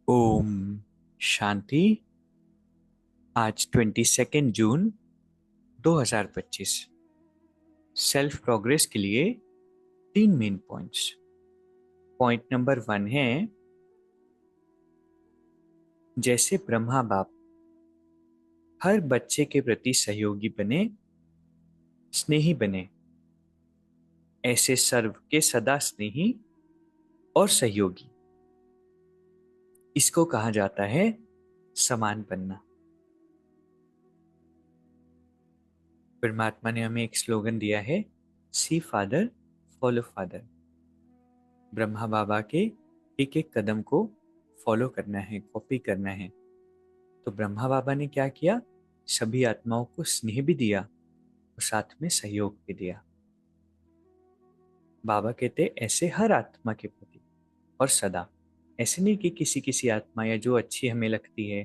ओम शांति। आज 22 जून 2025। Self progress के लिए 3 मेन पॉइंट्स। पॉइंट नंबर 1 है, जैसे ब्रह्मा बाप हर बच्चे के प्रति सहयोगी बने, स्नेही बने, ऐसे सर्व के सदा स्नेही और सहयोगी, इसको कहा जाता है समान बनना। परमात्मा ने हमें एक स्लोगन दिया है, सी फादर फॉलो फादर। ब्रह्मा बाबा के एक एक कदम को फॉलो करना है, कॉपी करना है। तो ब्रह्मा बाबा ने क्या किया? सभी आत्माओं को स्नेह भी दिया और साथ में सहयोग भी दिया। बाबा कहते ऐसे हर आत्मा के प्रति और सदा। ऐसे नहीं कि किसी किसी आत्मा या जो अच्छी हमें लगती है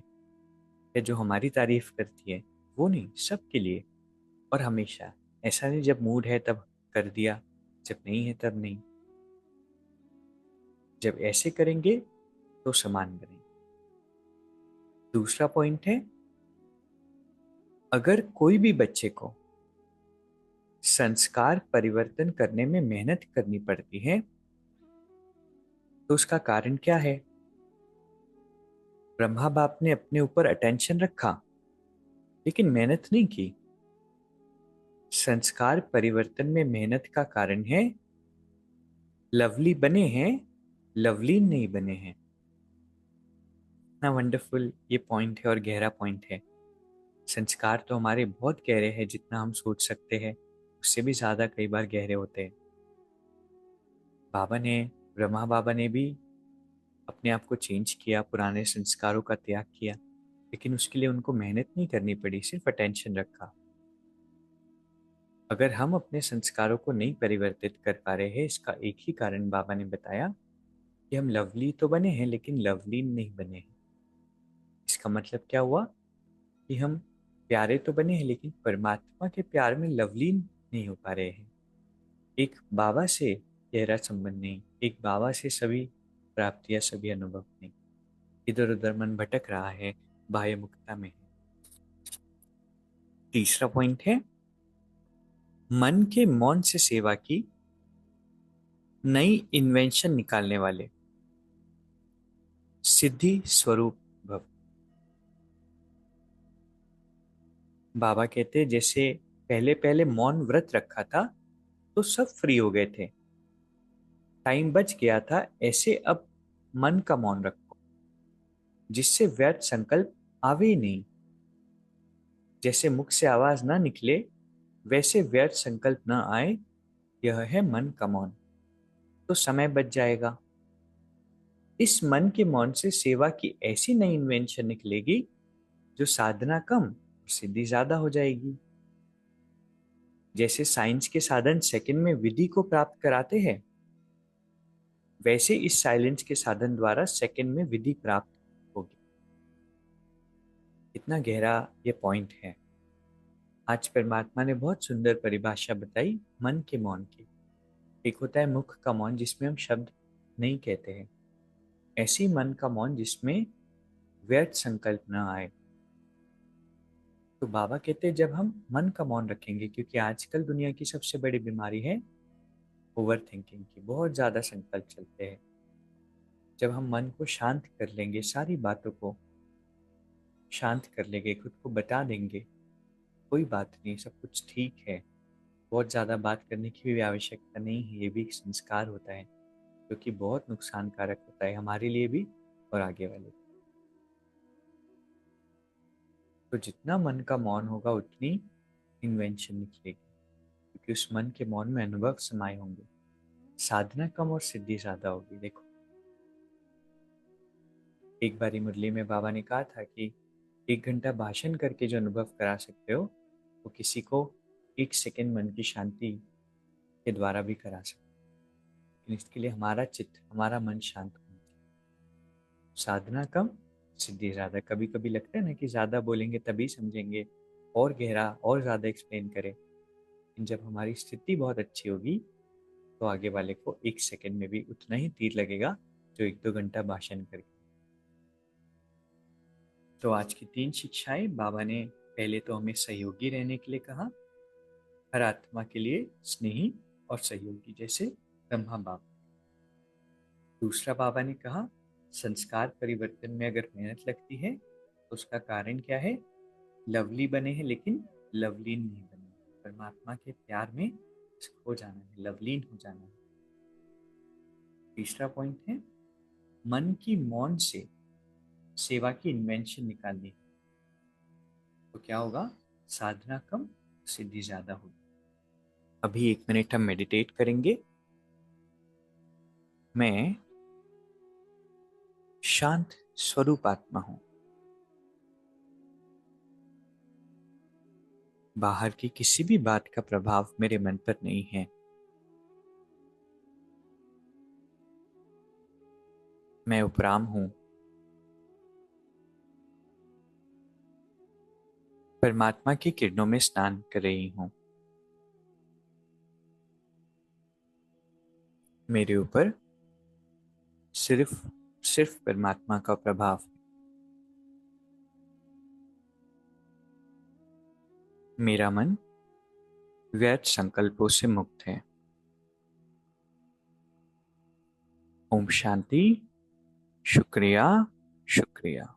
या जो हमारी तारीफ करती है, वो नहीं, सबके लिए और हमेशा। ऐसा नहीं जब मूड है तब कर दिया, जब नहीं है तब नहीं। जब ऐसे करेंगे तो समान बनेंगे। दूसरा पॉइंट है, अगर कोई भी बच्चे को संस्कार परिवर्तन करने में मेहनत करनी पड़ती है तो उसका कारण क्या है? ब्रह्मा बाप ने अपने ऊपर अटेंशन रखा लेकिन मेहनत नहीं की। संस्कार परिवर्तन में मेहनत का कारण है, लवली बने हैं, लवलीन नहीं बने हैं। ना वंडरफुल ये पॉइंट है और गहरा पॉइंट है। संस्कार तो हमारे बहुत गहरे हैं, जितना हम सोच सकते हैं उससे भी ज्यादा कई बार गहरे होते हैं। बाबा ने, ब्रह्मा बाबा ने भी अपने आप को चेंज किया, पुराने संस्कारों का त्याग किया, लेकिन उसके लिए उनको मेहनत नहीं करनी पड़ी, सिर्फ अटेंशन रखा। अगर हम अपने संस्कारों को नहीं परिवर्तित कर पा रहे हैं, इसका एक ही कारण बाबा ने बताया कि हम लवली तो बने हैं लेकिन लवलीन नहीं बने हैं। इसका मतलब क्या हुआ कि हम प्यारे तो बने हैं लेकिन परमात्मा के प्यार में लवलीन नहीं हो पा रहे हैं। एक बाबा से गहरा संबंध नहीं, एक बाबा से सभी प्राप्तियां, सभी अनुभव नहीं। इधर उधर मन भटक रहा है, बाह्य मुक्ता में है। तीसरा पॉइंट है, मन के मौन से सेवा की नई इन्वेंशन निकालने वाले सिद्धि स्वरूप भव। बाबा कहते जैसे पहले पहले मौन व्रत रखा था तो सब फ्री हो गए थे, टाइम बच गया था। ऐसे अब मन का मौन रखो जिससे व्यर्थ संकल्प आवे ही नहीं। जैसे मुख से आवाज ना निकले वैसे व्यर्थ संकल्प ना आए, यह है मन का मौन। तो समय बच जाएगा। इस मन के मौन से सेवा की ऐसी नई इन्वेंशन निकलेगी जो साधना कम और सिद्धि ज्यादा हो जाएगी। जैसे साइंस के साधन सेकंड में विधि को प्राप्त कराते हैं, वैसे इस साइलेंस के साधन द्वारा सेकंड में विधि प्राप्त होगी। इतना गहरा ये पॉइंट है। आज परमात्मा ने बहुत सुंदर परिभाषा बताई मन के मौन की। एक होता है मुख का मौन जिसमें हम शब्द नहीं कहते हैं, ऐसी मन का मौन जिसमें व्यर्थ संकल्प न आए। तो बाबा कहते हैं जब हम मन का मौन रखेंगे, क्योंकि आजकल दुनिया की सबसे बड़ी बीमारी है ओवर थिंकिंग की, बहुत ज्यादा संकल्प चलते हैं। जब हम मन को शांत कर लेंगे, सारी बातों को शांत कर लेंगे, खुद को बता देंगे कोई बात नहीं, सब कुछ ठीक है, बहुत ज़्यादा बात करने की भी आवश्यकता नहीं है, ये भी एक संस्कार होता है जो कि बहुत नुकसानकारक होता है हमारे लिए भी और आगे वाले को। तो जितना मन का मौन होगा उतनी इन्वेंशन निकलेगी, क्योंकि उस मन के मौन में अनुभव समाये होंगे। साधना कम और सिद्धि ज्यादा होगी। देखो, एक बारी मुरली में बाबा ने कहा था कि 1 घंटा भाषण करके जो अनुभव करा सकते हो वो किसी को 1 सेकंड मन की शांति के द्वारा भी करा सकते हो। लेकिन इसके लिए हमारा चित्त, हमारा मन शांत होना चाहिए। साधना कम, सिद्धि ज्यादा। कभी कभी लगता है ना कि ज्यादा बोलेंगे तभी समझेंगे, और गहरा और ज्यादा एक्सप्लेन करें, लेकिन जब हमारी स्थिति बहुत अच्छी होगी तो आगे वाले को 1 सेकंड में भी उतना ही तीर लगेगा जो 1-2 घंटा भाषण करके। तो आज की 3 शिक्षाएं बाबा ने पहले तो हमें सहयोगी रहने के लिए कहा, हर आत्मा के लिए स्नेही और सहयोगी जैसे ब्रह्मा बाबा। दूसरा बाबा ने कहा, संस्कार परिवर्तन में अगर मेहनत लगती है तो उसका कारण क्या है? लवली बने हैं लेकिन लवलीन नहीं बने, परमात्मा के प्यार में खो जाना है, लवलीन हो जाना है। तीसरा पॉइंट है, मन की मौन से सेवा की इन्वेंशन निकालनी है। तो क्या होगा? साधना कम, सिद्धि ज्यादा होगी। अभी 1 मिनट हम मेडिटेट करेंगे। मैं शांत स्वरूप आत्मा हूं। बाहर की किसी भी बात का प्रभाव मेरे मन पर नहीं है। मैं उपराम हूं। परमात्मा की किरणों में स्नान कर रही हूं। मेरे ऊपर सिर्फ सिर्फ परमात्मा का प्रभाव है। मेरा मन व्यर्थ संकल्पों से मुक्त है। ओम शांति। शुक्रिया, शुक्रिया।